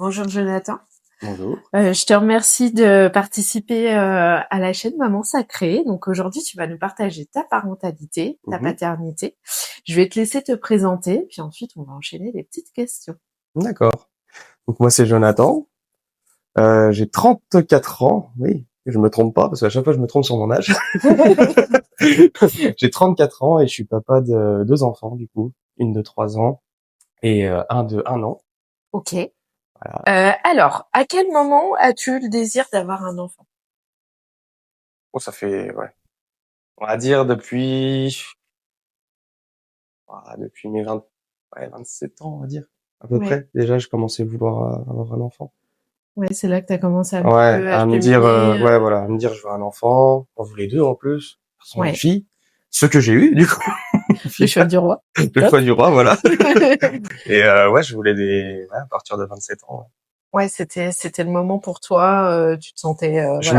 Bonjour Jonathan. Bonjour. Je te remercie de participer à la chaîne Maman Sacrée. Donc aujourd'hui, tu vas nous partager ta parentalité, ta Mhm. paternité. Je vais te laisser te présenter, puis ensuite on va enchaîner les petites questions. D'accord. Donc moi c'est Jonathan. J'ai 34 ans. Oui, je me trompe pas parce qu'à chaque fois je me trompe sur mon âge. J'ai 34 ans et je suis papa de deux enfants du coup, une de 3 ans et un de 1 an. Ok. Voilà. Alors, à quel moment as-tu eu le désir d'avoir un enfant? Bon, ça fait on va dire depuis mes 27 ans on va dire à peu Ouais. près. Déjà je commençais à vouloir avoir un enfant. Ouais, c'est là que tu as commencé un petit Ouais, peu à à me dire cheminer. à me dire je veux un enfant. On voulait deux en plus, un garçon et une Ouais. fille. Ce que j'ai eu du coup. Le choix du roi. Le Top. choix du roi, voilà. Et ouais, je voulais à partir de 27 ans. Ouais, c'était le moment pour toi. Tu te sentais voilà. Je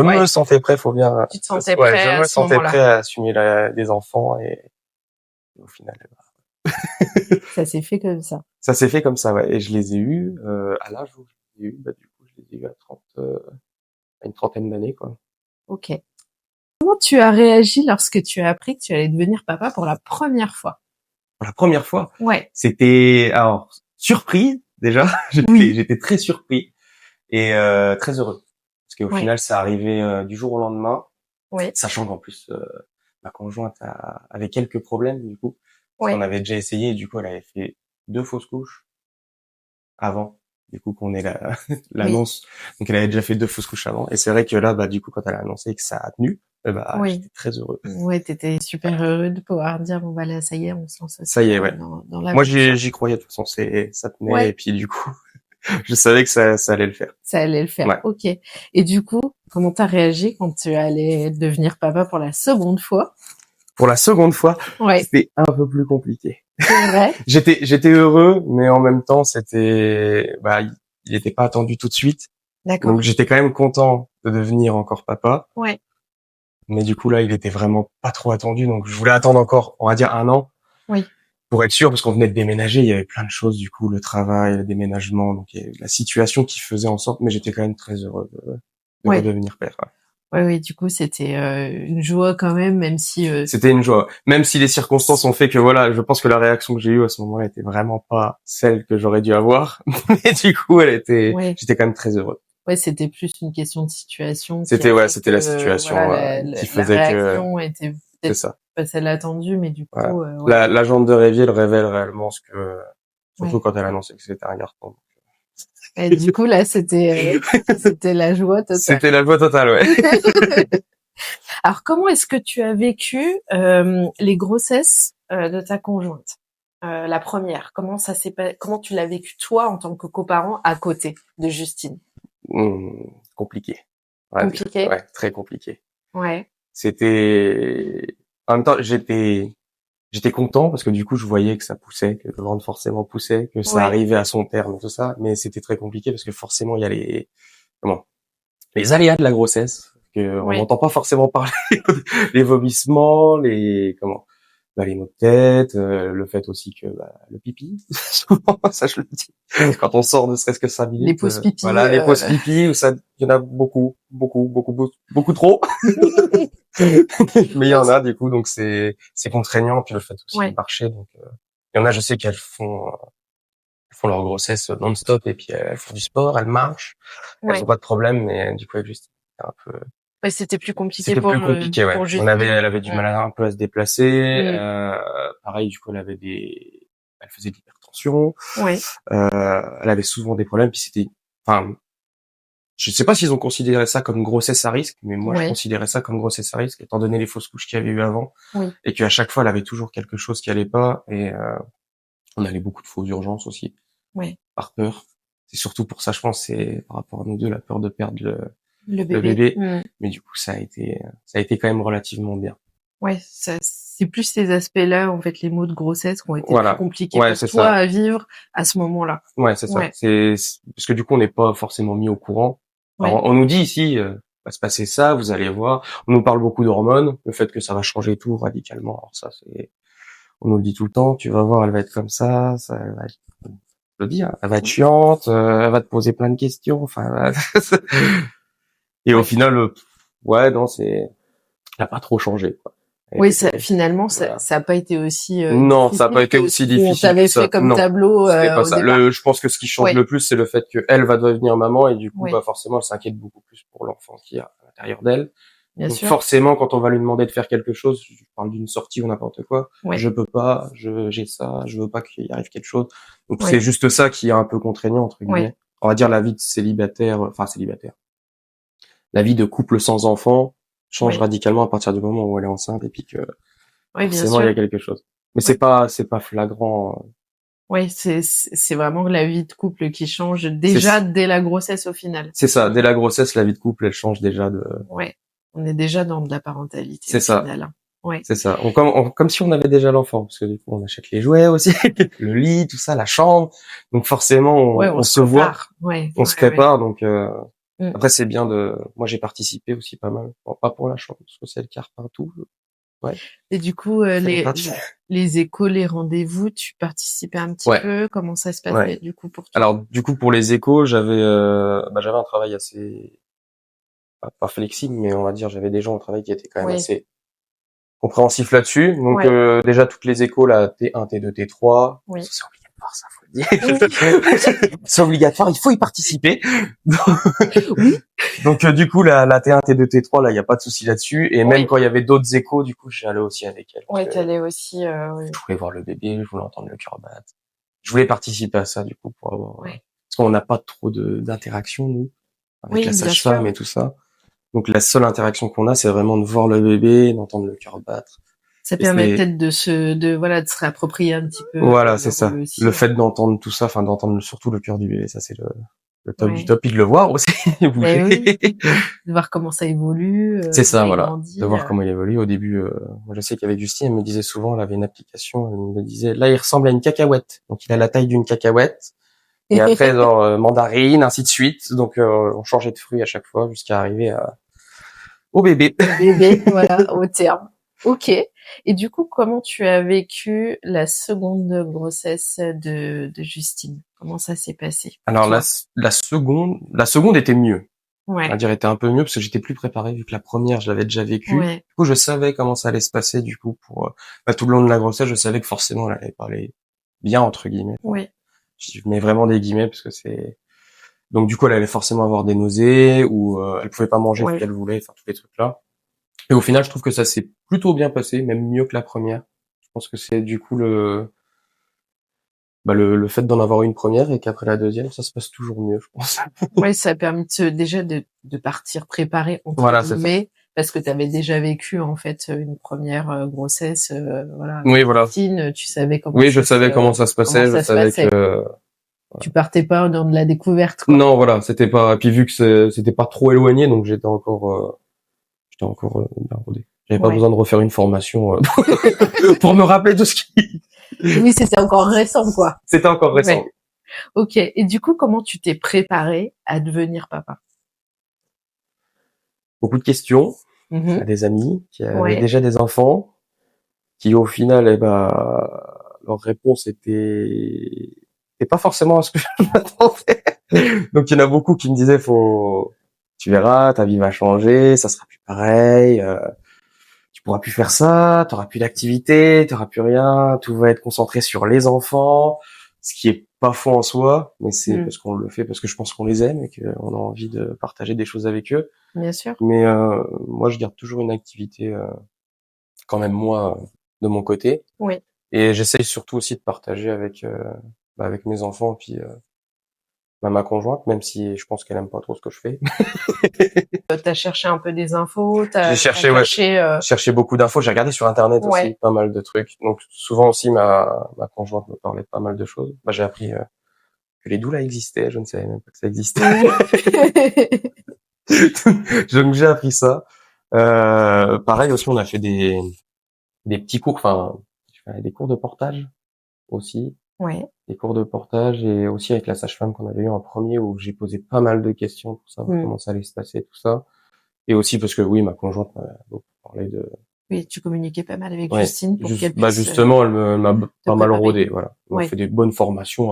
Ouais. me sentais prêt, faut bien, Tu te sentais ouais, je prêt à me ce sentais moment-là. prêt à assumer des enfants et au final, Ça s'est fait comme ça. ça s'est fait comme ça, ouais. Et je les ai eus, à l'âge où je les ai eus, du coup, je les ai eus à une trentaine d'années, quoi. Ok. Comment tu as réagi lorsque tu as appris que tu allais devenir papa pour la première fois? Pour la première fois, Ouais. c'était, alors, surpris, déjà. Oui. J'étais très surpris et, très heureux. Parce qu'au Ouais. final, ça arrivait, du jour au lendemain. Ouais. Sachant qu'en plus, ma conjointe avait quelques problèmes du coup, parce qu'on Ouais. avait déjà essayé et du coup elle avait fait 2 fausses couches avant, du coup qu'on ait Oui. l'annonce. Donc elle avait déjà fait 2 fausses couches avant et c'est vrai que là, du coup quand elle a annoncé que ça a tenu, Oui. j'étais très heureux. Ouais, t'étais super heureux de pouvoir dire bon bah là ça y est, on se lance aussi Ça y est, ouais. dans Moi l'aventure. j'y croyais de toute façon, ça tenait et Ouais, puis du coup je savais que ça allait le faire. ça allait le faire. Ouais. Ok. Et du coup, comment t'as réagi quand tu allais devenir papa pour la seconde fois? Pour la seconde fois, Ouais. c'était un peu plus compliqué. C'est vrai. J'étais heureux, mais en même temps il était pas attendu tout de suite. Donc D'accord. j'étais quand même content de devenir encore papa, Ouais. mais du coup là il était vraiment pas trop attendu, donc je voulais attendre encore, on va dire 1 an, Oui. pour être sûr, parce qu'on venait de déménager, il y avait plein de choses du coup, le travail, le déménagement, donc il y avait la situation qui faisait en sorte, mais j'étais quand même très heureux de Ouais. redevenir père. Ouais. Ouais, oui, du coup, c'était une joie quand même si C'était une joie, même si les circonstances ont fait que voilà, je pense que la réaction que j'ai eue à ce moment-là était vraiment pas celle que j'aurais dû avoir, mais du coup ouais, j'étais quand même très heureux. ouais, c'était plus une question de situation qui a C'était fait c'était la que situation voilà qui la faisait que réaction était c'est peut-être ça. pas celle attendue, mais du Voilà. coup, ouais, La jante de Réville révèle réellement surtout ouais. quand elle annonçait que c'était un garçon. Et du coup, là, c'était la joie totale. C'était la joie totale, ouais. Alors, comment est-ce que tu as vécu les grossesses de ta conjointe? La première, comment tu l'as vécu toi en tant que coparent à côté de Justine? Compliqué, on va dire. Compliqué? Ouais, très compliqué. Ouais, C'était, en même temps, j'étais content parce que du coup, je voyais que ça poussait, que le ventre forcément poussait, que ça ouais, arrivait à son terme et tout ça, mais c'était très compliqué parce que forcément, il y a les aléas de la grossesse, que on ouais. n'entend pas forcément parler, les vomissements, les maux de tête, le fait aussi que le pipi, souvent, ça je le dis, quand on sort ne serait-ce que 5 minutes, Les pauses pipi. voilà, les pauses pipi, où ça, il y en a beaucoup, beaucoup, beaucoup, beaucoup, beaucoup trop, mais il y en a du coup, donc c'est contraignant, puis le fait aussi de Ouais, marcher, donc il y en a, je sais elles font leur grossesse non-stop et puis elles font du sport, elles marchent, elles ont ouais. pas de problème, mais du coup avec Justine, c'était un peu, Ouais, c'était plus compliqué c'était plus compliqué, ouais. Justine. Elle avait du mal un peu à se déplacer. Mm. Pareil, du coup, elle faisait de l'hypertension. Ouais, Elle avait souvent des problèmes. Puis enfin, je sais pas s'ils ont considéré ça comme grossesse à risque, mais moi, je ouais, considérais ça comme grossesse à risque, étant donné les fausses couches qu'il y avait eu avant, oui, et qu'à chaque fois, elle avait toujours quelque chose qui allait pas, et on allait beaucoup de fausses urgences aussi, ouais. par peur. C'est surtout pour ça, je pense, c'est par rapport à nous deux, la peur de perdre Le le bébé. bébé. Mm. Mais du coup, ça a été quand même relativement bien. Ouais, c'est plus ces aspects-là, en fait, les maux de grossesse qui ont été plus Voilà. compliqués Ouais, pour c'est toi ça. à vivre à ce moment-là. Ouais, c'est ça. Ouais, Parce que du coup, on n'est pas forcément mis au courant. ouais, Alors, on nous dit ici, va se passer ça, vous allez voir. On nous parle beaucoup d'hormones, le fait que ça va changer tout radicalement. Alors ça, on nous le dit tout le temps. Tu vas voir, elle va être comme ça, elle va être Je le dis, hein, elle va être chiante, elle va te poser plein de questions. Enfin, et au Ouais. final, ouais, non, elle a pas trop changé, quoi. Elle Oui, était, finalement, voilà. ça a pas été aussi Non, ça a pas difficile été que aussi ce qu'on difficile que t'avait fait ça. comme Non, tableau c'était pas au ça. départ. Je pense que ce qui change Ouais, le plus, c'est le fait qu'elle va devenir maman et du coup, ouais, bah forcément, elle s'inquiète beaucoup plus pour l'enfant qu'il y a à l'intérieur d'elle. bien Donc sûr. forcément, quand on va lui demander de faire quelque chose, je parle d'une sortie ou n'importe quoi, Ouais, je peux pas, j'ai ça, je veux pas qu'il y arrive quelque chose. Donc c'est ouais, juste ça qui est un peu contraignant entre ouais, guillemets. On va dire la vie de célibataire, enfin célibataire, la vie de couple sans enfant change ouais, radicalement à partir du moment où elle est enceinte et puis que ouais, bien forcément il y sûr. a quelque chose. Mais Ouais, c'est pas flagrant. ouais, c'est vraiment la vie de couple qui change C'est déjà dès la grossesse au final. c'est ça. Dès la grossesse, la vie de couple, elle change déjà de. Ouais, on est déjà dans de la parentalité C'est au ça. final, hein. Ouais, C'est ça. Comme si on avait déjà l'enfant, parce que du coup, on achète les jouets aussi, le lit, tout ça, la chambre. Donc forcément, ouais, on on se se voit, prépare. Ouais, on se ouais, ouais. prépare. Donc Mm. après, c'est bien de. Moi, j'ai participé aussi pas mal. Bon, pas pour la chambre, parce que c'est le quart partout. Ouais, Et du coup, ça fait partie. les échos, les rendez-vous, tu participais un petit Ouais, peu? Comment ça se ouais. passait du coup pour toi? Alors du coup, pour les échos, j'avais un travail assez pas flexible, mais on va dire, j'avais des gens au travail qui étaient quand même Oui, assez compréhensif là-dessus. Donc ouais, déjà toutes les échos là, T1, T2, T3, oui. c'est obligatoire ça, faut le Oui, dire. C'est obligatoire, il faut y participer. oui, Donc du coup la T1, T2, T3 là, il y a pas de souci là-dessus. Et même oui. quand il y avait d'autres échos, du coup j'allais aussi avec elles parce Ouais, que t'allais aussi, oui. je voulais voir le bébé, je voulais entendre le cœur battre. Je voulais participer à ça du coup pour avoir Ouais. parce qu'on n'a pas trop de d'interaction nous avec la Oui, bien sage-femme sûr. et tout ça. Donc la seule interaction qu'on a, c'est vraiment de voir le bébé, d'entendre le cœur battre. Ça Et permet c'est peut-être voilà, de se réapproprier un petit peu, Voilà, le c'est rôle ça. Le aussi, hein. fait d'entendre tout ça, enfin d'entendre surtout le cœur du bébé, ça c'est le top du Ouais. top, puis de le voir aussi Ben bouger. oui, de voir comment ça évolue, C'est comment ça, il voilà, de grandit, voir comment il évolue. Au début, moi je sais qu'avec Justine, elle me disait souvent, elle avait une application, elle me disait, là il ressemble à une cacahuète, donc il a la taille d'une cacahuète. Et après, genre mandarine, ainsi de suite. Donc on changeait de fruit à chaque fois jusqu'à arriver au bébé. Au bébé, voilà, au terme. OK. Et du coup, comment tu as vécu la seconde grossesse de Justine? Comment ça s'est passé pour Alors toi? la seconde était mieux. On va Ouais, dire était un peu mieux parce que j'étais plus préparé vu que la première je l'avais déjà vécue. ouais, Du coup, je savais comment ça allait se passer du coup pour tout le long de la grossesse, je savais que forcément elle allait parler bien entre guillemets. Enfin, ouais, je mets vraiment des guillemets parce que c'est donc du coup elle allait forcément avoir des nausées ou elle pouvait pas manger ce ouais. qu'elle voulait, enfin tous les trucs là. Et au final, je trouve que ça s'est plutôt bien passé, même mieux que la première. Je pense que c'est du coup le fait d'en avoir une première et qu'après la deuxième, ça se passe toujours mieux, je pense. Ouais, ça a permis déjà de partir préparé entre Voilà, c'est ça. guillemets, parce que tu avais déjà vécu en fait une première grossesse, voilà, avec Oui, voilà. Justine, tu savais Oui, je savais comment ça se comment passait, je ça se savais passait. que Tu partais pas dans de la découverte, quoi. non, voilà, c'était pas. Puis vu que c'était pas trop éloigné, donc j'étais encore bien rodé. J'avais pas Ouais. besoin de refaire une formation pour me rappeler de ce qui. Oui, c'était encore récent, quoi. C'était encore récent. Ouais. Ok. Et du coup, comment tu t'es préparé à devenir papa? Beaucoup de questions à Mhm. des amis qui avaient Ouais. déjà des enfants, qui au final, eh ben, leur réponse était pas forcément à ce que je m'attendais. Donc il y en a beaucoup qui me disaient, tu verras, ta vie va changer, ça sera plus pareil. Tu pourras plus faire ça, t'auras plus d'activité, t'auras plus rien, tout va être concentré sur les enfants, ce qui est pas faux en soi, mais c'est Mm. parce qu'on le fait parce que je pense qu'on les aime et qu'on a envie de partager des choses avec eux. Bien sûr. Mais moi, je garde toujours une activité quand même moi de mon côté Oui. et j'essaye surtout aussi de partager avec mes enfants puis ma conjointe, même si je pense qu'elle aime pas trop ce que je fais. T'as cherché un peu des infos, J'ai t'as cherché, ouais, cherché. cherché beaucoup d'infos. J'ai regardé sur Internet aussi Ouais. pas mal de trucs. Donc souvent aussi ma conjointe me parlait de pas mal de choses. Bah, j'ai appris que les doulas existaient. Je ne savais même pas que ça existait. Mm. Donc j'ai appris ça. Pareil aussi, on a fait des petits cours, enfin des cours de portage aussi, Ouais. des cours de portage et aussi avec la sage-femme qu'on avait eu en premier où j'ai posé pas mal de questions pour savoir Mm. comment ça allait se passer tout ça. Et aussi parce que oui, ma conjointe m'a beaucoup parlé Oui, tu communiquais pas mal avec Ouais. Justine pour qu'elle puisse Justement, elle m'a pas mal préparer. rodé, voilà. On a fait des bonnes formations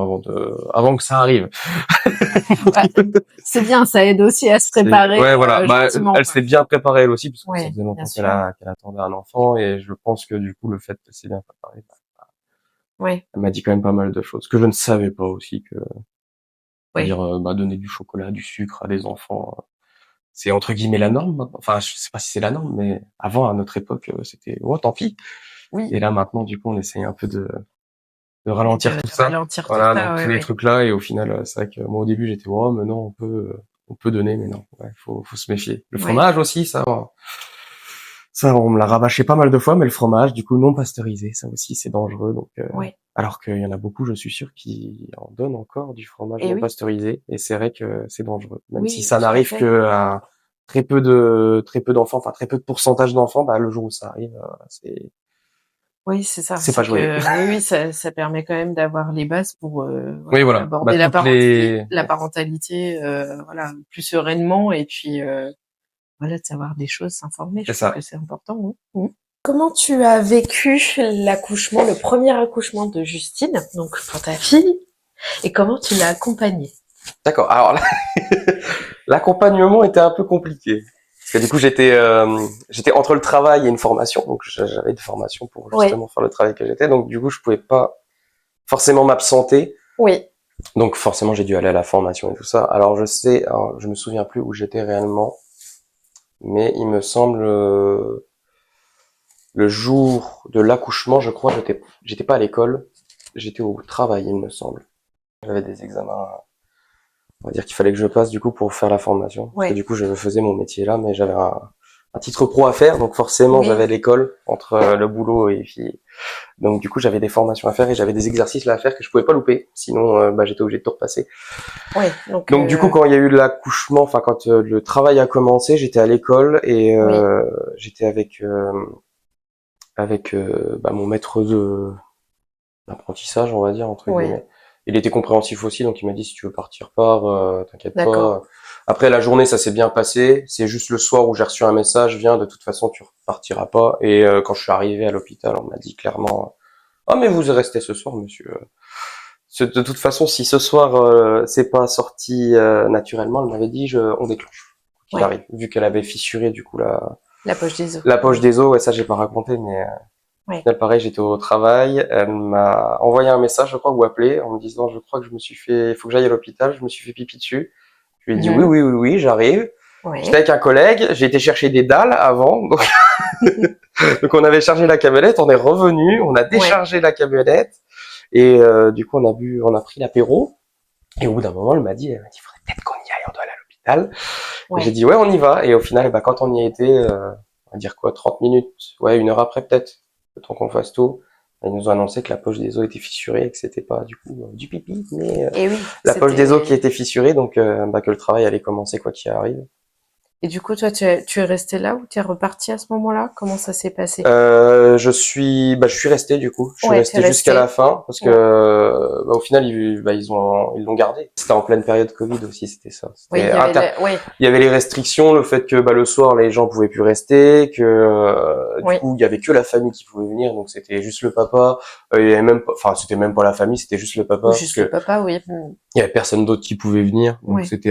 avant que ça arrive. Ouais, c'est bien, ça aide aussi à se préparer Ouais, voilà. gentiment, Elle quoi. s'est bien préparée elle aussi, parce que ça Ouais, faisait bien longtemps sûr. qu'elle attendait un enfant, et je pense que du coup, le fait qu'elle s'est bien préparée, Ouais, elle m'a dit quand même pas mal de choses que je ne savais pas aussi, que ouais. dire donner du chocolat, du sucre à des enfants, c'est entre guillemets la norme maintenant. Enfin, je sais pas si c'est la norme, mais avant, à notre époque, c'était oh tant pis. Oui. Et là maintenant, du coup, on essaye un peu de Oui, ralentir tout ça. ralentir tout Voilà, ça, donc tous ouais, les ouais. trucs là, et au final, c'est vrai que moi au début j'étais oh mais non, on peut donner, mais non, ouais, faut se méfier. Le Ouais, fromage aussi, ça on me l'a rabâché pas mal de fois, mais le fromage du coup non pasteurisé, ça aussi c'est dangereux, donc ouais. alors qu'il y en a beaucoup, je suis sûr, qui en donnent encore du fromage Et non oui, pasteurisé, et c'est vrai que c'est dangereux. Même si oui, ça tout à n'arrive fait. que à très peu d'enfants, enfin très peu de pourcentage d'enfants, bah le jour où ça arrive, Oui, c'est ça. c'est pas C'est joyeux. que oui, ça permet quand même d'avoir les bases pour Oui, voilà, voilà. aborder Toutes les la parentalité voilà, plus sereinement et puis voilà, de savoir des choses, s'informer. c'est Je trouve que ça. c'est important. Oui. Mhm. Comment tu as vécu l'accouchement, le premier accouchement de Justine, donc pour ta fille, et comment tu l'as accompagnée? D'accord. Alors là, l'accompagnement était un peu compliqué. Parce que du coup, j'étais entre le travail et une formation. Donc, j'avais des formations pour Oui, justement faire le travail que j'étais. Donc, du coup, je pouvais pas forcément m'absenter. oui, Donc, forcément, j'ai dû aller à la formation et tout ça. Alors, je me souviens plus où j'étais réellement. Mais il me semble, le jour de l'accouchement, je crois, j'étais pas à l'école. J'étais au travail, il me semble. J'avais des examens, on va dire qu'il fallait que je passe du coup pour faire la formation, parce que oui, du coup je faisais mon métier là, mais j'avais un titre pro à faire, donc forcément oui, j'avais l'école entre le boulot et puis donc du coup j'avais des formations à faire et j'avais des exercices là à faire que je pouvais pas louper, sinon j'étais obligé de tout repasser. oui. Donc Donc du coup quand il y a eu l'accouchement, enfin quand le travail a commencé, j'étais à l'école et oui, j'étais avec mon maître de d'apprentissage, on va dire, entre oui. guillemets. Il était compréhensif aussi, donc il m'a dit si tu veux partir, pars, t'inquiète D'accord. pas. Après la journée, ça s'est bien passé. C'est juste le soir où j'ai reçu un message, viens, de toute façon, tu repartiras pas. Et quand je suis arrivé à l'hôpital, on m'a dit clairement, ah mais vous restez ce soir, monsieur. De toute façon, si ce soir c'est pas sorti naturellement, elle m'avait dit, on déclenche, qu'il Ouais. arrive. Vu qu'elle avait fissuré du coup La poche des os. la poche Oui. des os, ouais, ça j'ai pas raconté, mais Ouais. là, pareil, j'étais au travail, elle m'a envoyé un message, je crois, ou appelé, en me disant, je crois que il faut que j'aille à l'hôpital, je me suis fait pipi dessus. Je lui ai dit, oui, Mhm. oui, oui, oui, j'arrive. J'étais Ouais. avec un collègue, j'ai été chercher des dalles avant, donc on avait chargé la camionnette, on est revenu, on a Ouais. déchargé la camionnette, et du coup, on a pris l'apéro, et au bout d'un moment, elle m'a dit, faudrait peut-être qu'on y aille, on doit aller à l'hôpital. Et j'ai Ouais. dit, ouais, on y va, et au final, quand on y a été, on va dire quoi, 30 minutes, ouais, 1 heure après peut-être, le temps qu'on fasse tout. Ils nous ont annoncé que la poche des os était fissurée et que c'était pas du coup du pipi, mais Et oui, la poche des os qui c'était. était fissurée, donc que le travail allait commencer quoi qu'il arrive. Et du coup, toi, tu es resté là ou tu es reparti à ce moment-là? Comment ça s'est passé? Je suis resté du coup. Je suis Ouais, t'es resté jusqu'à la resté. fin parce que Ouais. au final ils l'ont gardé. C'était en pleine période Covid aussi, c'était ça. Oui, il y avait ouais, Il y avait les restrictions, le fait que le soir les gens pouvaient plus rester, que du oui. coup il y avait que la famille qui pouvait venir, donc c'était juste le papa. Il y avait même pas, enfin c'était même pas la famille, c'était juste le Ou papa parce juste le que papa, oui. Mm. il y avait personne d'autre qui pouvait venir, donc Ouais. c'était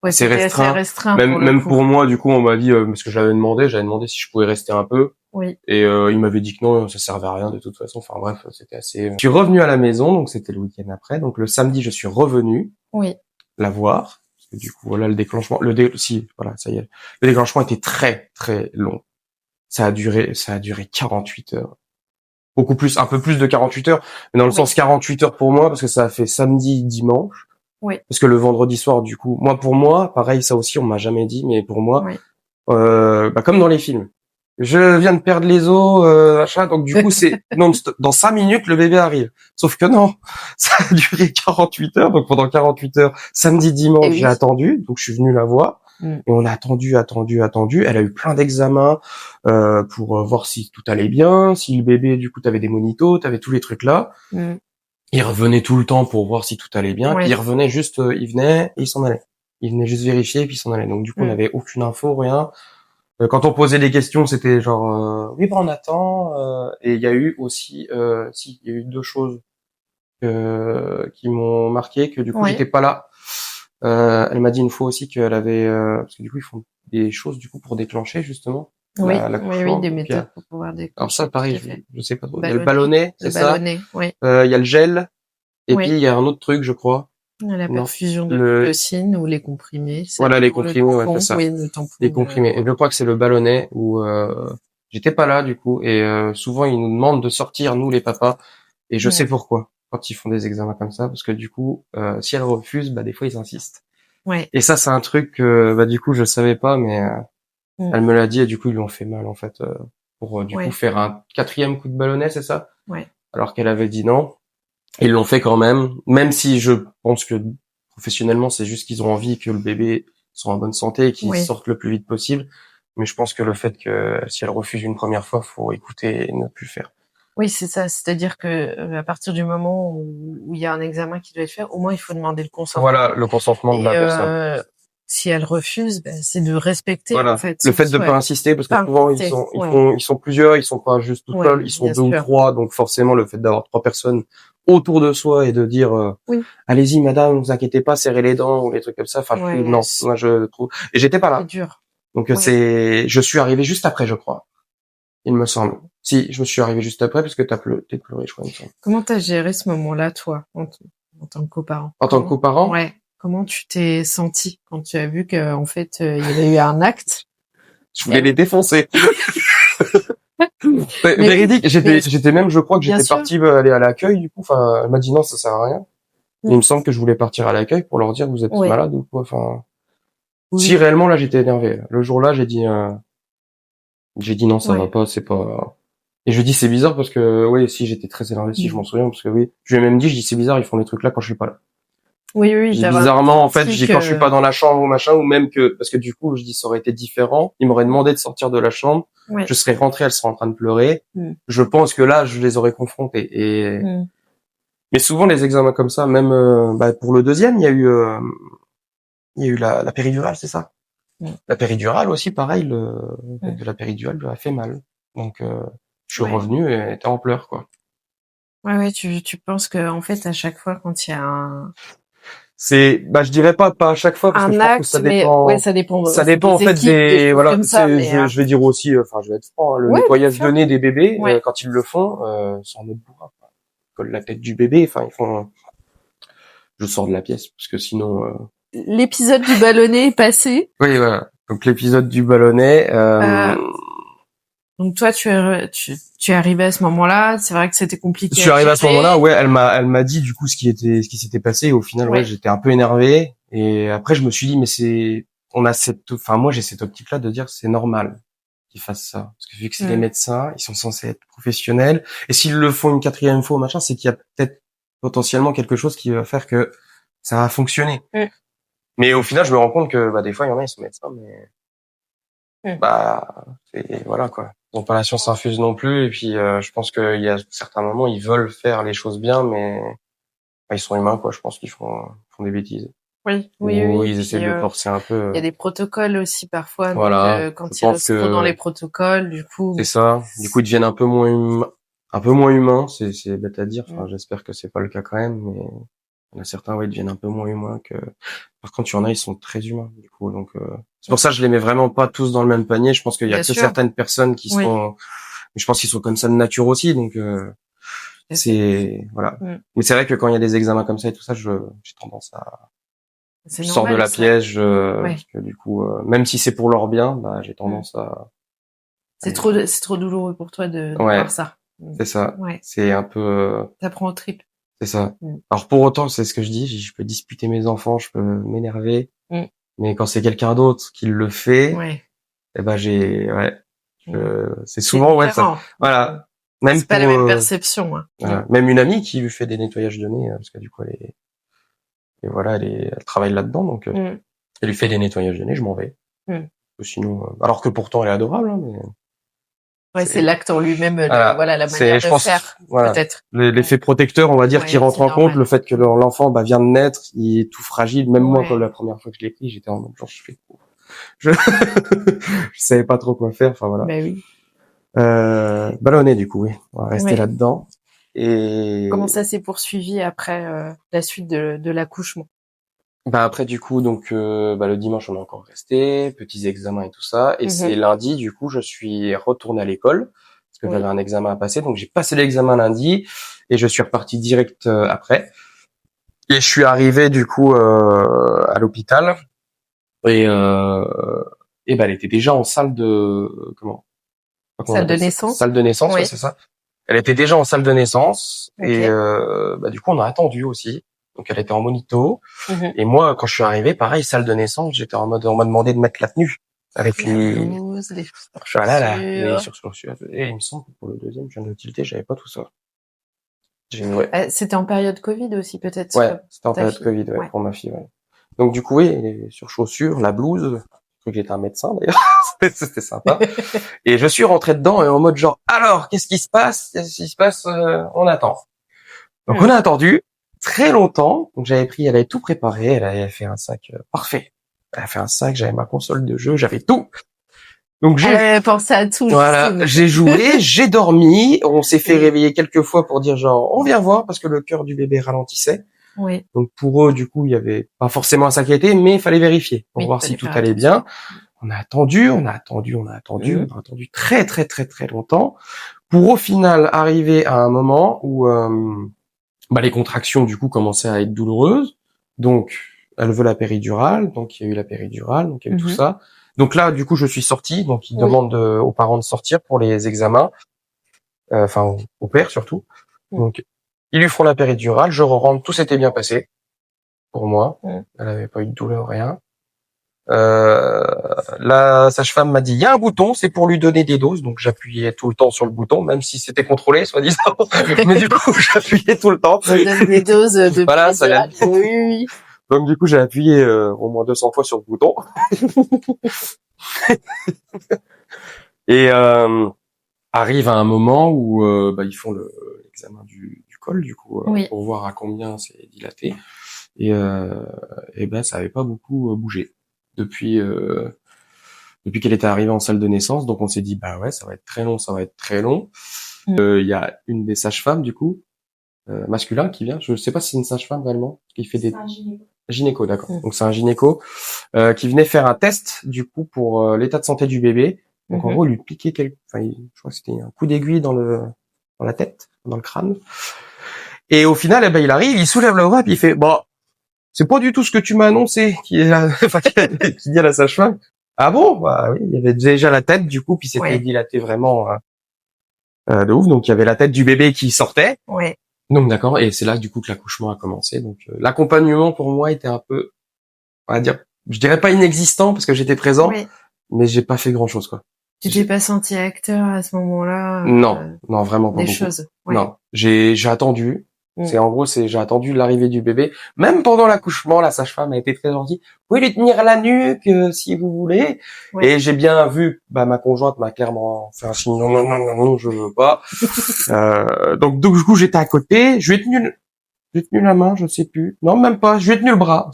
Ouais, assez c'était assez restreint. restreint pour le Même coup. pour moi, du coup, on m'a dit parce que j'avais demandé si je pouvais rester un peu, Oui. et il m'avait dit que non, ça servait à rien de toute façon. Enfin bref, c'était assez. Je suis revenu à la maison, donc c'était le week-end après. Donc le samedi, je suis revenu Oui. la voir, parce que du coup, voilà le déclenchement. Si, voilà, ça y est. Le déclenchement était très très long. Ça a duré 48 heures. Beaucoup plus, un peu plus de 48 heures, mais dans le Oui. sens 48 heures pour moi, parce que ça a fait samedi, dimanche. Oui. Parce que le vendredi soir, du coup, pour moi, pareil, ça aussi, on m'a jamais dit, mais pour moi, Oui. comme dans les films, je viens de perdre les os, machin, donc du coup, c'est non-stop. Dans 5 minutes, le bébé arrive. Sauf que non, ça a duré 48 heures, donc pendant 48 heures, samedi, Et dimanche, j'ai oui. attendu, donc je suis venu la voir. Mm. Et on a attendu. Elle a eu plein d'examens pour voir si tout allait bien, si le bébé, du coup, t'avais des monitos, t'avais tous les trucs là. Mm. Il revenait tout le temps pour voir si tout allait bien, puis Ouais. il revenait juste, il venait et il s'en allait. Il venait juste vérifier et puis il s'en allait. Donc du coup, on Mm. n'avait aucune info, rien. Quand on posait des questions, c'était genre oui, bah on attend. Et il y a eu aussi, si, il y a eu deux choses qui m'ont marqué, que du coup Oui, j'étais pas là. Elle m'a dit une fois aussi qu'elle avait, parce que du coup ils font des choses du coup pour déclencher justement oui, oui, oui, l'accouchement. des Donc il y méthodes a, pour pouvoir alors ça déclencher, tout pareil, à fait. je sais pas trop. Il y a le Ballonnet, ballonnet, le c'est ça. ballonnet, oui, Il y a le gel, et puis oui. il y a un autre truc, je crois. La Non, perfusion le, d'oxytocine ou les comprimés, ça voilà les dépend le comprimés, ouais, c'est tampon, ça. oui, le tampon Les de, comprimés. Et je crois que c'est le ballonnet où j'étais pas là du coup, et souvent ils nous demandent de sortir nous les papas, et je sais ouais, pourquoi quand ils font des examens comme ça, parce que du coup si elles refusent, bah des fois ils insistent. ouais, Et ça c'est un truc que bah du coup je savais pas, mais mm, elle me l'a dit, et du coup ils lui ont fait mal en fait pour du coup ouais, faire un quatrième coup de ballonnet, c'est ça, ouais, alors qu'elle avait dit non. Ils l'ont fait quand même, même si je pense que professionnellement c'est juste qu'ils ont envie que le bébé soit en bonne santé et qu'il oui. sorte le plus vite possible. Mais je pense que le fait que si elle refuse une première fois, faut écouter et ne plus faire. Oui, c'est ça. C'est-à-dire que à partir du moment où il y a un examen qui doit être fait, au moins il faut demander le Voilà, consentement. le consentement de Et la personne. si elle refuse, ben, c'est de respecter en Voilà, fait le son fait de pas souhait. insister, parce que Pas souvent insister. Ouais, ils sont plusieurs, ils sont pas juste tout seuls, ouais, ils sont bien deux ou sûr. trois, donc forcément le fait d'avoir trois personnes autour de soi et de dire Oui, allez-y madame, vous inquiétez pas, serrez les dents ou les trucs comme ça. Enfin ouais, non, moi je trouve, et j'étais pas c'est là, dur. donc Ouais. je suis arrivé juste après, je crois. Il me semble. Si, je me suis arrivé juste après parce que t'es pleuré, je crois, il me semble. Comment t'as géré ce moment-là, toi, en tant que coparent? En tant que Comment, coparent, ouais, comment tu t'es senti quand tu as vu que, en fait, il y avait eu un acte? je Et voulais les défoncer. mais oui, Véridique, mais j'étais même, je crois que bien j'étais sûr. parti aller à l'accueil, du coup, enfin, elle m'a dit non, ça sert à rien. Il Mm. me semble que je voulais partir à l'accueil pour leur dire vous êtes Ouais, malade ou quoi, enfin. Si oui, réellement là j'étais énervé, là. Le jour-là, j'ai dit non, ça va ouais. pas, c'est pas. Et je dis c'est bizarre parce que oui, si j'étais très énervé, si je Mm. m'en souviens, parce que oui, je lui ai même dit, je dis c'est bizarre, ils font des trucs là quand je suis pas là. Oui, oui, Je dis d'avoir bizarrement, en fait, je senti dis quand je suis pas que, dans la chambre ou machin, ou même que, parce que du coup, je dis ça aurait été différent. Ils m'auraient demandé de sortir de la chambre. ouais. Je serais rentré, elle serait en train de pleurer. Mm. Je pense que là, je les aurais confrontés. Mm. Mais souvent, les examens comme ça, même, bah, pour le deuxième, il y a eu la péridurale, c'est ça? Mm. La péridurale aussi, pareil, le fait Mm. de la péridurale lui a fait mal. Donc, je suis Ouais. revenu et elle était en pleurs, quoi. Ouais, ouais, tu penses que, en fait, à chaque fois, quand il y a Bah, je dirais pas à chaque fois parce que je un pense que ça acte, mais ouais, dépend. ça dépend, Ça c'est dépend en des fait équipes, des choses voilà, comme ça, mais, je vais dire aussi, enfin, je vais être franc, hein, le ouais, bien nettoyage de sûr. nez des bébés, Ouais. quand ils le font, c'est en mode bourrin, quoi. Ils collent la tête du bébé, enfin, je sors de la pièce parce que sinon, L'épisode du ballonnet est passé. oui, voilà. Donc l'épisode du ballonnet, Euh, donc toi, tu es arrivé à ce moment-là. C'est vrai que c'était je compliqué suis à arrivé à ce moment-là, gérer. ouais, elle m'a dit du coup ce qui s'était passé, et au final, ouais, Ouais. j'étais un peu énervé, et après je me suis dit, mais enfin, moi j'ai cette optique-là de dire c'est normal qu'ils fassent ça. Parce que vu que c'est les Mm. médecins, ils sont censés être professionnels. Et s'ils le font une quatrième fois, machin, c'est qu'il y a peut-être potentiellement quelque chose qui va faire que ça va fonctionner. Mm. Mais au final, je me rends compte que bah, des fois, il y en a, ils sont médecins, mais Mm. bah, voilà quoi. Ils n'ont pas la science infuse non plus. Et puis, je pense qu'il y a certains moments, ils veulent faire les choses bien, mais bah, ils sont humains, quoi. Je pense qu'ils font des bêtises. Oui, oui, Ou oui. ils essaient Puis de forcer un peu. il y a des protocoles aussi parfois. Donc Voilà. Je quand ils pense restent trop dans que les protocoles, du c'est coup. ça. Du coup, ils deviennent un peu moins humains. C'est bête à dire. Mm. Enfin, j'espère que c'est pas le cas quand même, mais il y en a certains, ouais, ils deviennent un peu moins humains que. Par contre, il y en a, ils sont très humains. Du coup, donc c'est pour ça que je les mets vraiment pas tous dans le même panier. Je pense qu'il y a Bien que sûr. certaines personnes qui Oui. sont. Je pense qu'ils sont comme ça de nature aussi. Donc Tout à fait. c'est voilà. Mm. Mais c'est vrai que quand il y a des examens comme ça et tout ça, j'ai tendance C'est je sors de normal la ça. pièce, Ouais. parce que du coup, même si c'est pour leur bien, bah j'ai Mm. tendance à C'est les- trop douloureux pour toi de ouais, voir ça. Mm. c'est ça. Ouais. C'est un peu, T'apprends aux tripes. c'est ça. Mm. Alors pour autant, c'est ce que je dis, je peux disputer mes enfants, je peux m'énerver, Mm. mais quand c'est quelqu'un d'autre qui le fait, Ouais. eh ben ouais, Mm. c'est C'est souvent ouais ça, différent. Mm. voilà. Même C'est pas la pour, même perception. Hein. Mm. voilà. Même une amie qui lui fait des nettoyages de nez, parce que du coup et voilà, elle travaille là-dedans, donc Mm. elle lui fait des nettoyages de nez, je m'en vais. Mm. Sinon, alors que pourtant elle est adorable, hein, mais Ouais, c'est l'acte en lui-même, voilà, voilà, la manière je de pense, faire, voilà, peut-être. l'effet protecteur, on va dire, qui Ouais, rentre c'est en compte, le normal. fait que l'enfant, bah, vient de naître, il est tout fragile. Même moi, Ouais. comme la première fois que je l'ai pris, j'étais en mode genre, je fais, Je, je savais pas trop quoi faire. Enfin voilà. Ben oui. Ballonné du coup, oui. On va rester Ouais. là-dedans. Et Comment ça s'est poursuivi après la suite de l'accouchement? bah après du coup donc le dimanche on est encore resté, petits examens et tout ça. Et c'est lundi du coup je suis retourné à l'école parce que j'avais un examen à passer. Donc j'ai passé l'examen lundi et je suis reparti direct après. Et je suis arrivé du coup à l'hôpital et elle était déjà en salle de comment on Salle de appelle ça, naissance? salle de naissance, ouais, c'est ça. Elle était déjà en salle de naissance et du coup on a attendu aussi. Donc elle était en monito et moi quand je suis arrivé, pareil salle de naissance, j'étais en mode on m'a demandé de mettre la tenue avec La les blouse, les les chaussures. chaussures. Et il me semble que pour le deuxième, je viens de tilter, j'avais pas tout ça. C'était en période Covid aussi peut-être. Ouais, c'était en ta période fille. Covid, ouais, pour ma fille, ouais. Donc du coup, oui, les surchaussures, la blouse, je crois que j'étais un médecin d'ailleurs, c'était sympa. Et je suis rentré dedans et en mode genre, alors, qu'est-ce qui se passe? Qu'est-ce qui se passe? On attend. Donc on a attendu très longtemps. Donc elle avait tout préparé, elle avait fait un sac parfait. Elle a fait un sac, j'avais ma console de jeu, j'avais tout. Donc Elle avait pensé à tout. voilà, j'ai joué, j'ai dormi, on s'est fait réveiller quelques fois pour dire genre, on vient voir parce que le cœur du bébé ralentissait. Oui. Donc pour eux, du coup, il y avait pas forcément à s'inquiéter, mais il fallait vérifier pour voir si tout allait bien. On a attendu très très très très longtemps pour au final arriver à un moment où les contractions du coup commençaient à être douloureuses. Donc elle veut la péridurale, donc il y a eu la péridurale, donc il y a eu tout ça. Donc là, du coup, je suis sorti, donc ils demandent aux parents de sortir pour les examens, enfin au père surtout. Donc ils lui font la péridurale, je rentre, tout s'était bien passé pour moi. Elle avait pas eu de douleur, rien. La sage-femme m'a dit, il y a un bouton, c'est pour lui donner des doses. Donc j'appuyais tout le temps sur le bouton, même si c'était contrôlé, soi-disant. Mais du coup, j'appuyais tout le temps. Ça donne des doses de voilà, ça vient. Oui. Donc du coup, j'ai appuyé au moins 200 fois sur le bouton. Et arrive à un moment où ils font l'examen du col, du coup, pour voir à combien c'est dilaté. Et ça avait pas beaucoup bougé depuis qu'elle était arrivée en salle de naissance. Donc on s'est dit bah ouais, ça va être très long, ça va être très long. Il y a une des sages-femmes du coup masculin qui vient. Je sais pas si c'est une sage-femme réellement qui fait des gynéco, d'accord. Donc c'est un gynéco qui venait faire un test du coup pour l'état de santé du bébé. Donc en gros, il lui piquait je crois que c'était un coup d'aiguille dans la tête, dans le crâne. Et au final, il arrive, il soulève le bras puis il fait bon, c'est pas du tout ce que tu m'as annoncé, qui dit à la sage-femme. Ah bon? Bah oui, il y avait déjà la tête du coup, puis c'était dilaté vraiment de ouf. Donc il y avait la tête du bébé qui sortait. Ouais. Donc d'accord, et c'est là du coup que l'accouchement a commencé. Donc l'accompagnement pour moi était un peu, on va dire, je dirais pas inexistant parce que j'étais présent, mais j'ai pas fait grand chose quoi. Tu t'es pas senti acteur à ce moment-là? Non, vraiment pas des beaucoup. Choses. Non, j'ai attendu. J'ai attendu l'arrivée du bébé. Même pendant l'accouchement, la sage-femme a été très gentille. Vous pouvez lui tenir la nuque si vous voulez. Et j'ai bien vu, ma conjointe m'a clairement fait un signe non, je veux pas. Donc du coup j'étais à côté. Je lui ai tenu la main, je sais plus. Non, même pas. Je lui ai tenu le bras.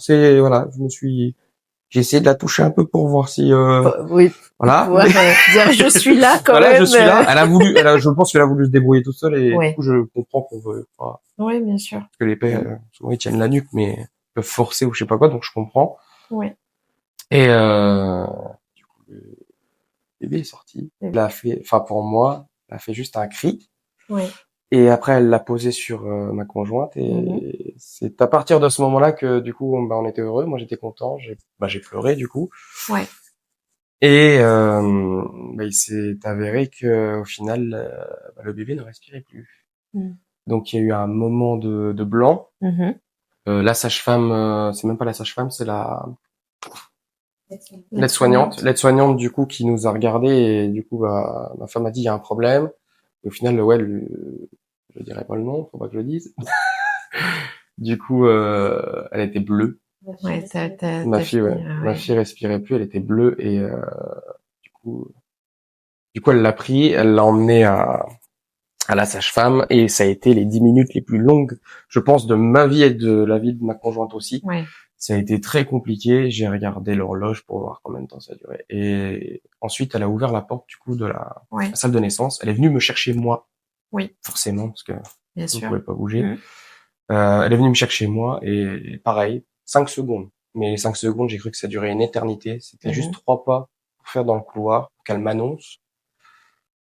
J'ai essayé de la toucher un peu pour voir si voilà. Pouvoir, dire je suis là quand voilà, même. je suis là. Je pense qu'elle a voulu se débrouiller toute seule et du coup je comprends qu'on veut pas. Oui, bien sûr. Parce que les pères souvent ils tiennent la nuque mais ils peuvent forcer ou je sais pas quoi, donc je comprends. Oui. Et du coup le bébé est sorti. Pour moi, elle a fait juste un cri. Oui. Et après elle l'a posé sur ma conjointe et c'est à partir de ce moment-là que du coup on était heureux. Moi j'étais content, j'ai pleuré du coup. Ouais. Et il s'est avéré que au final le bébé ne respirait plus. Donc il y a eu un moment de blanc. La sage-femme, c'est même pas la sage-femme, c'est la l'aide-soignante du coup qui nous a regardé et du coup ma femme a dit il y a un problème. Et au final je dirais pas le nom, faut pas que je le dise. Du coup elle était bleue. Ouais, ma fille respirait plus, elle était bleue et du coup elle l'a pris, elle l'a emmené à la sage-femme et ça a été les 10 minutes les plus longues, je pense, de ma vie et de la vie de ma conjointe aussi. Ça a été très compliqué. J'ai regardé l'horloge pour voir combien de temps ça durait. Et ensuite, elle a ouvert la porte du coup de la Ouais. salle de naissance. Elle est venue me chercher moi, Oui. forcément, parce que Bien je ne sûr. pouvais pas bouger. Mmh. Elle est venue me chercher moi et pareil, 5 secondes. Mais les 5 secondes, j'ai cru que ça durait une éternité. C'était juste 3 pas pour faire dans le couloir, pour qu'elle m'annonce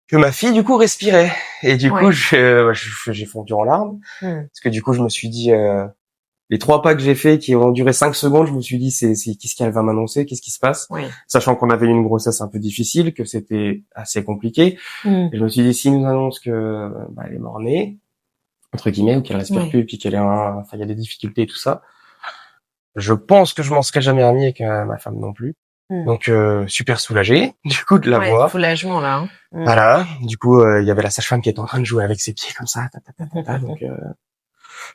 que ma fille, du coup, respirait. Et du coup, Ouais. j'ai fondu en larmes. Mmh. Parce que du coup, je me suis dit, les 3 pas que j'ai fait, qui ont duré 5 secondes, je me suis dit, c'est qu'est-ce qu'elle va m'annoncer? Qu'est-ce qui se passe? Oui. Sachant qu'on avait eu une grossesse un peu difficile, que c'était assez compliqué. Mmh. Et je me suis dit, s'il nous annonce que, elle est mort-née, entre guillemets, ou qu'elle respire Ouais. plus, et puis qu'elle est enfin, il y a des difficultés et tout ça. Je pense que je m'en serais jamais remis et que ma femme non plus. Mmh. Donc, super soulagé, du coup, de la Ouais, voir. soulagement là. Hein. Mmh. Voilà. Du coup, il y avait la sage-femme qui était en train de jouer avec ses pieds comme ça. Donc,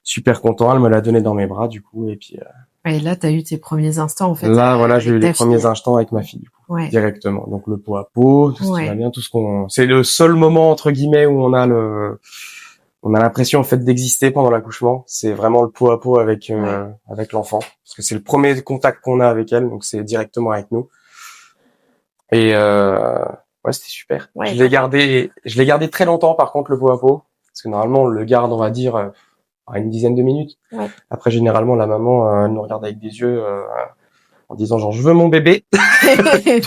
super content. Elle me l'a donné dans mes bras, du coup. Et puis, Et là, t'as eu tes premiers instants, en fait, là, voilà, j'ai eu avec les ta premiers fille. instants avec ma fille, du coup. Ouais. Directement. Donc, le pot à pot, tout ce qui va Ouais. bien, tout ce c'est le seul moment, entre guillemets, où on a l'impression, en fait, d'exister pendant l'accouchement. C'est vraiment le pot à pot avec, avec l'enfant. Parce que c'est le premier contact qu'on a avec elle. Donc, c'est directement avec nous. Et, ouais, c'était super. Ouais, Je l'ai gardé très longtemps, par contre, le pot à pot. Parce que normalement, on le garde, on va dire, à une dizaine de minutes. Ouais. Après, généralement, la maman, elle nous regarde avec des yeux, en disant genre, je veux mon bébé.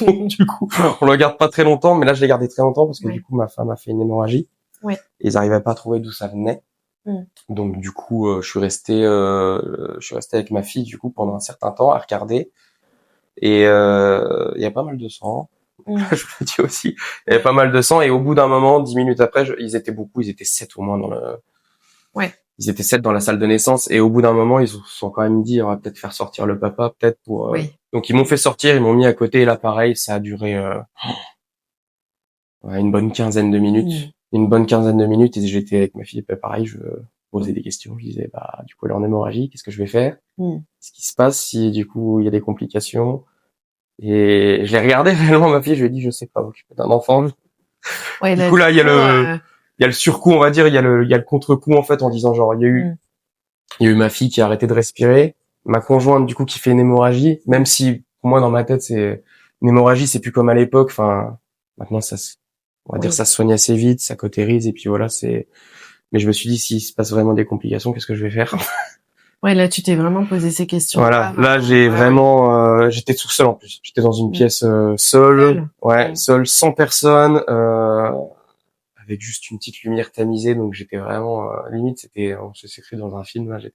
Donc, du coup, on le garde pas très longtemps, mais là, je l'ai gardé très longtemps parce que Ouais. du coup, ma femme a fait une hémorragie. Ouais. Et ils arrivaient pas à trouver d'où ça venait. Mm. Donc, du coup, je suis resté avec ma fille, du coup, pendant un certain temps à regarder. Et, il y a pas mal de sang. Mm. Je le dis aussi. Il y avait pas mal de sang. Et au bout d'un moment, 10 minutes après, ils étaient beaucoup. Ils étaient 7 au moins Ouais. Ils étaient 7 dans la salle de naissance. Et au bout d'un moment, ils se sont quand même dit, on va peut-être faire sortir le papa, peut-être pour, Oui. Donc, ils m'ont fait sortir, ils m'ont mis à côté. Et là, pareil, ça a duré, une bonne quinzaine de minutes. Une bonne quinzaine de minutes. Et j'étais avec ma fille, pareil, je posais des questions. Je disais, du coup, elle est en hémorragie. Qu'est-ce que je vais faire? Qu'est-ce qui se passe si, du coup, il y a des complications? Et je l'ai regardé réellement, ma fille, je lui ai dit, je sais pas m'occuper d'un enfant. Ouais, Du coup, là, il y a le surcoup, on va dire, il y a le contre-coup, en fait, en disant, genre, il y a eu ma fille qui a arrêté de respirer, ma conjointe, du coup, qui fait une hémorragie, même si, pour moi, dans ma tête, c'est, une hémorragie, c'est plus comme à l'époque, enfin, maintenant, on va dire, ça se soigne assez vite, ça cautérise, et puis voilà, mais je me suis dit, s'il se passe vraiment des complications, qu'est-ce que je vais faire? Ouais, là, tu t'es vraiment posé ces questions. Voilà, là j'ai vraiment, j'étais tout seul en plus. J'étais dans une pièce seule, seule, sans personne, avec juste une petite lumière tamisée. Donc j'étais vraiment limite, on s'est écrit dans un film. Là, je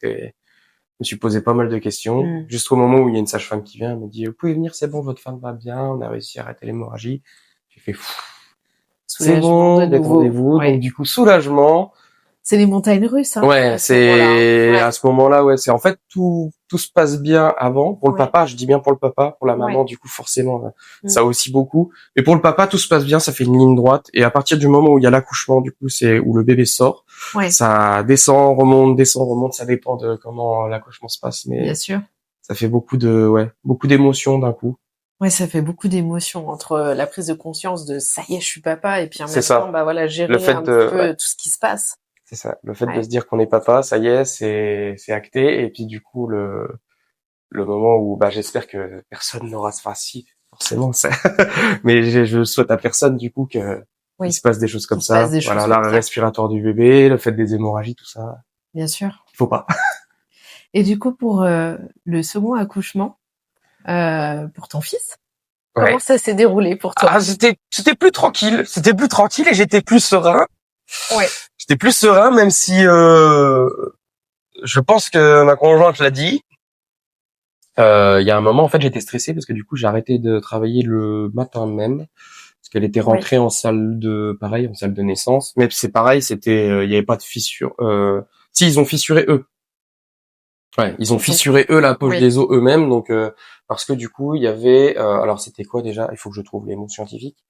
me suis posé pas mal de questions. Jusqu'au moment où il y a une sage-femme qui vient, elle me dit, vous pouvez venir, c'est bon, votre femme va bien, on a réussi à arrêter l'hémorragie. J'ai fait, c'est bon, détendez-vous. Donc du coup, soulagement. C'est les montagnes russes, hein. Ouais, à ce moment-là, ouais, c'est en fait tout se passe bien avant pour le papa, je dis bien pour le papa, pour la maman du coup forcément ça aussi beaucoup. Mais pour le papa, tout se passe bien, ça fait une ligne droite et à partir du moment où il y a l'accouchement du coup, c'est où le bébé sort, ça descend, remonte, ça dépend de comment l'accouchement se passe mais bien sûr. Ça fait beaucoup d'émotions d'un coup. Ouais, ça fait beaucoup d'émotions entre la prise de conscience de ça y est, je suis papa et puis en même temps voilà, gérer un petit peu tout ce qui se passe. C'est ça, le fait de se dire qu'on est papa, ça y est, c'est acté, et puis du coup le moment où j'espère que personne n'aura si forcément ça, mais je souhaite à personne du coup que il se passe des choses comme ça. Voilà, l'arrêt respiratoire du bébé, le fait des hémorragies, tout ça. Bien sûr. Il faut pas. Et du coup pour le second accouchement, pour ton fils, comment ça s'est déroulé pour toi? Ah, c'était plus tranquille, et j'étais plus serein. Ouais. J'étais plus serein, même si je pense que ma conjointe l'a dit. Il y a un moment, en fait, j'étais stressé parce que du coup, j'ai arrêté de travailler le matin même parce qu'elle était rentrée en salle de naissance. Mais c'est pareil, il y avait pas de fissure. Si, ils ont fissuré eux. Ouais, ils ont fissuré eux la poche des os eux-mêmes, donc parce que du coup, il y avait alors c'était quoi déjà? Il faut que je trouve les mots scientifiques.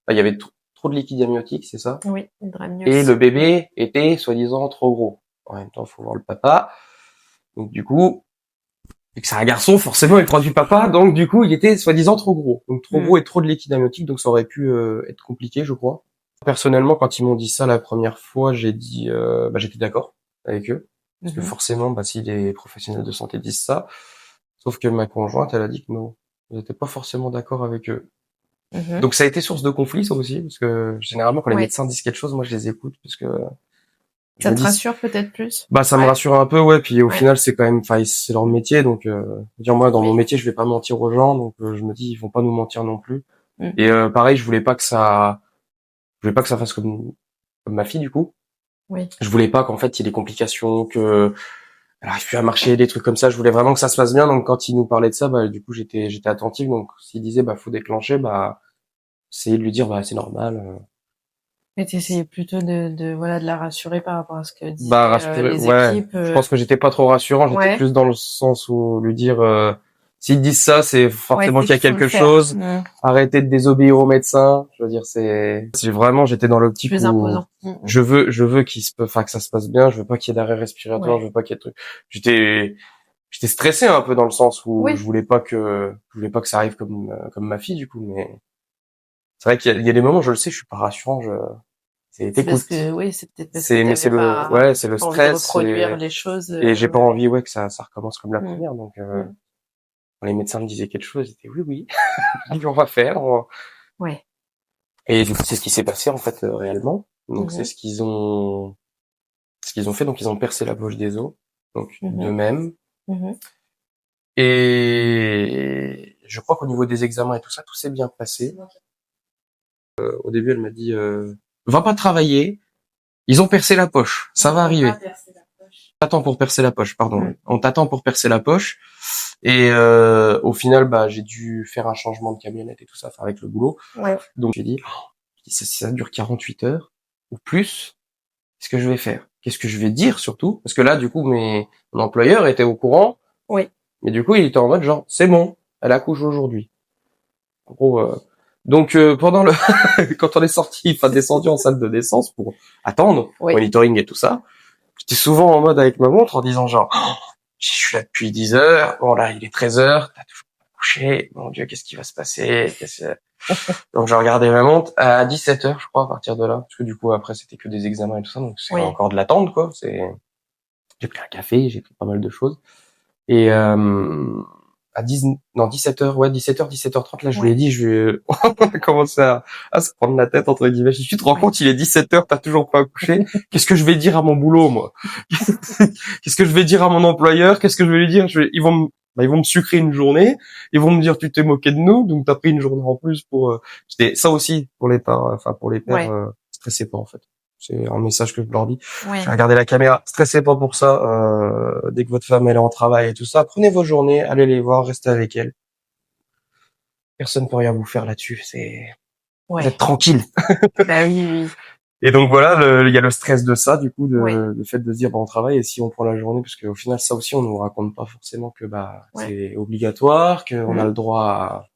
Il y avait trop de liquide amniotique, c'est ça? Oui, et le bébé était soi-disant trop gros. En même temps, il faut voir le papa. Donc du coup, vu que c'est un garçon, forcément, il prend du papa, donc du coup, il était soi-disant trop gros. Donc trop gros et trop de liquide amniotique, donc ça aurait pu être compliqué, je crois. Personnellement, quand ils m'ont dit ça la première fois, j'ai dit, j'étais d'accord avec eux. Parce que forcément, si les professionnels de santé disent ça, Sauf que ma conjointe, elle a dit que non, elle était pas forcément d'accord avec eux. Mhm. Donc ça a été source de conflit, ça aussi, parce que généralement quand les Ouais. médecins disent quelque chose, moi je les écoute parce que je Ça me te dis, rassure peut-être plus? bah ça me Ouais, rassure un peu, ouais. Puis au ouais. final c'est quand même, enfin c'est leur métier, donc dire moi dans mon Oui. métier je vais pas mentir aux gens, donc je me dis ils vont pas nous mentir non plus. Mm. Et pareil, je voulais pas que ça fasse comme ma fille du coup. Oui. Je voulais pas qu'en fait il y ait des complications, que elle arrive plus à marcher, des trucs comme ça. Je voulais vraiment que ça se passe bien. Donc quand il nous parlait de ça, bah du coup j'étais attentif. Donc s'il disait bah faut déclencher, bah essayer de lui dire bah c'est normal. Mais t'essayais plutôt voilà, de la rassurer par rapport à ce que Bah disaient rassurer, les ouais. équipes. Je pense que j'étais pas trop rassurant. J'étais Ouais. plus dans le sens où lui dire s'ils disent ça, c'est Ouais, forcément c'est qu'il y a qu'il faut le quelque faire. chose. Mm. Arrêtez de désobéir aux médecins. Je veux dire j'étais dans l'optique Plus où imposant. Mm, mm. je veux enfin que ça se passe bien. Je veux pas qu'il y ait d'arrêt respiratoire. Je Ouais. veux pas qu'il y ait de trucs. J'étais stressé un peu dans le sens où Oui. je voulais pas que ça arrive comme ma fille du coup, mais c'est vrai qu'il y a des moments je le sais, je suis pas rassurant, c'est C'est parce t'écoutes. que, oui, c'est peut-être parce que Mais t'avais c'est pas c'est le envie de stress reproduire les choses. et j'ai pas Ouais, ouais. envie ouais que ça recommence comme la Mm, première, donc mm. quand les médecins me disaient quelque chose, j'étais oui oui, on va faire. Ouais. Et du coup c'est ce qui s'est passé en fait réellement. Donc c'est Mhm, ce qu'ils ont fait, donc ils ont percé la poche des os, donc de mhm, même. mhm. Et je crois qu'au niveau des examens et tout ça, tout s'est bien passé. Au début, elle m'a dit va pas travailler, ils ont percé la poche, ça va arriver. T'attends pour percer la poche, pardon. Mm. On t'attend pour percer la poche. Et au final, bah j'ai dû faire un changement de camionnette et tout ça, enfin, avec le boulot. Ouais. Donc j'ai dit si ça dure 48 heures ou plus, qu'est-ce que je vais faire? Qu'est-ce que je vais dire surtout? Parce que là, du coup, mon employeur était au courant, Oui. mais du coup, il était en mode genre c'est bon, elle accouche aujourd'hui. En gros, donc pendant le quand on est sorti, enfin descendu en salle de naissance pour attendre, Oui. monitoring et tout ça, j'étais souvent en mode avec ma montre en disant genre je suis là depuis 10 heures, bon là il est 13 heures, t'as toujours pas couché, mon Dieu qu'est-ce qui va se passer, donc je regardais ma montre à 17 heures je crois à partir de là, parce que du coup après c'était que des examens et tout ça, donc c'est Oui. encore de l'attente quoi, j'ai pris un café, j'ai pris pas mal de choses. Et à 10, non 17 heures, ouais 17 heures, 17h30, là je lui ai Ouais. dit, on a commencé à se prendre la tête entre guillemets. Je dis, tu te rends Ouais. compte, il est 17 heures, t'as toujours pas accouché. Qu'est-ce que je vais dire à mon boulot, moi? Qu'est-ce que je vais dire à mon employeur? Qu'est-ce que je vais lui dire? Ils vont me sucrer une journée. Ils vont me dire, tu t'es moqué de nous, donc t'as pris une journée en plus pour. Ça aussi pour les pères, enfin pour les pères, Ouais. stressez pas en fait. C'est un message que je leur dis. J'ai Ouais. regardé la caméra. Stressez pas pour ça. Dès que votre femme elle est en travail et tout ça, prenez vos journées, allez les voir, restez avec elle. Personne peut rien vous faire là-dessus. Vous êtes Ouais. tranquille. Bah oui, oui. Et donc voilà, il y a le stress de ça, du coup, Ouais. le fait de se dire bah on travaille et si on prend la journée, parce qu'au final ça aussi on nous raconte pas forcément que bah Ouais. c'est obligatoire, qu'on a Mm. le droit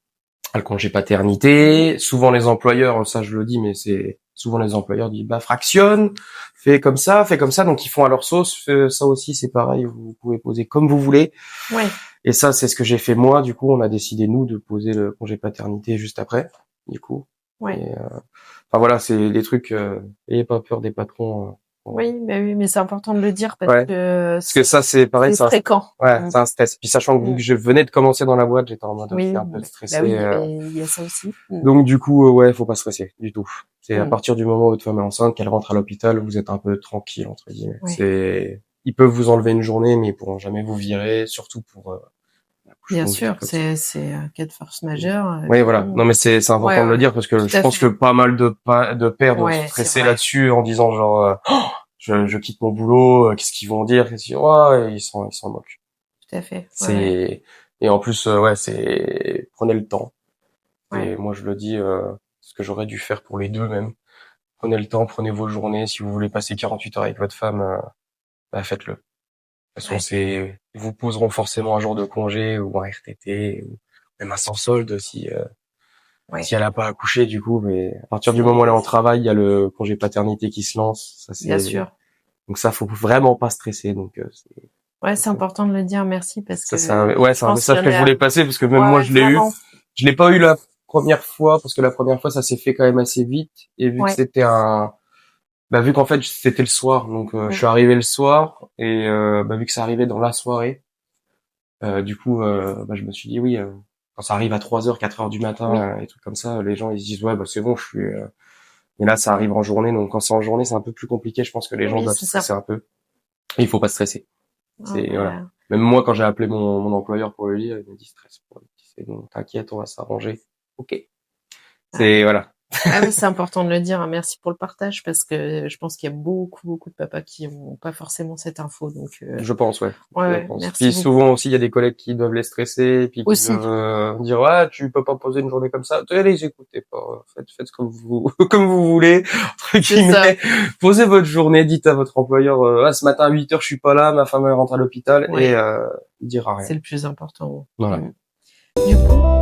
à le congé paternité. Souvent les employeurs, ça je le dis, mais c'est souvent les employeurs disent bah fractionne, fais comme ça, donc ils font à leur sauce. Ça aussi c'est pareil, vous pouvez poser comme vous voulez. Ouais. Et ça c'est ce que j'ai fait moi. Du coup on a décidé nous de poser le congé paternité juste après. Du coup. Ouais. Et enfin voilà, c'est des trucs. Ayez pas peur des patrons. Oui, bah oui, mais c'est important de le dire parce Ouais. que Parce que ça c'est pareil, c'est fréquent. ouais, Mm. c'est un stress. Puis sachant que vu Mm. que je venais de commencer dans la boîte, j'étais en mode aussi Oui, un peu bah stressé. oui, il y a ça aussi. Mm. Donc du coup, ouais, faut pas stresser du tout. C'est à Mm. partir du moment où votre femme est enceinte, qu'elle rentre à l'hôpital, vous êtes un peu tranquille entre guillemets. Ouais. Ils peuvent vous enlever une journée, mais ils pourront jamais vous virer, surtout pour Bien l'accouchement ou des sûr, trucs comme ça. c'est un cas de force majeure. Et Oui, puis voilà. bon. Non, mais c'est important Ouais, de le ouais. dire parce que Tout je à pense que fait. pas mal de pères doivent Ouais, c'est stresser vrai. là-dessus en disant genre je quitte mon boulot, qu'est-ce qu'ils vont dire, ouais, ils s'en moquent. Tout à fait. Ouais, ouais. C'est et en plus ouais, c'est prenez le temps. Ouais. Et moi je le dis ce que j'aurais dû faire pour les deux même. Prenez le temps, prenez vos journées. Si vous voulez passer 48 heures avec votre femme, bah faites-le. De toute façon, Ouais. ils vous poseront forcément un jour de congé ou un RTT ou même un sans solde si Ouais. elle a pas accouché du coup. Mais à partir du moment où elle est C'est, en travail, il y a le congé paternité qui se lance. bien sûr. Donc ça, faut vraiment pas stresser. Donc Ouais, c'est important de le dire. Merci parce ça, que c'est je un pense qu'il y message en que je a. voulais passer parce que même Ouais, moi ouais, je l'ai eu. vraiment. Je l'ai pas eu la première fois parce que la première fois ça s'est fait quand même assez vite et vu que Ouais. c'était vu qu'en fait c'était le je Mm. suis arrivé le soir et vu que ça arrivait dans la soirée, Du coup, bah, je me suis dit oui, quand ça arrive à 3h, 4h du matin, Oui, et trucs comme ça, les gens ils se disent ouais bah c'est bon, je suis. Mais là, ça arrive en journée, donc quand c'est en journée, c'est un peu plus compliqué. Je pense que les gens oui, doivent c'est ça. stresser un peu. Et il faut pas stresser. Ah C'est voilà. bah, Même moi, quand j'ai appelé mon employeur pour le dire, il m'a dit stress pas. Il dit, c'est bon, t'inquiète, on va s'arranger. Ok. ah, C'est voilà. ah mais c'est important de le dire, hein. Merci pour le partage parce que je pense qu'il y a beaucoup, beaucoup de papas qui ont pas forcément cette info. Donc, Je pense, ouais. ouais, Je ouais, pense. merci Puis beaucoup. souvent aussi, il y a des collègues qui doivent les stresser, puis qui Aussi, doivent dire ouais, tu peux pas poser une journée comme ça. Allez, écoutez pas, faites comme vous comme vous voulez entre c'est ça. guillemets. Posez votre journée, dites à votre employeur ah, ce matin à 8h je suis pas là, ma femme elle rentre à l'hôpital et Ouais, il dira rien. c'est le plus important. Voilà. Mm. Du coup,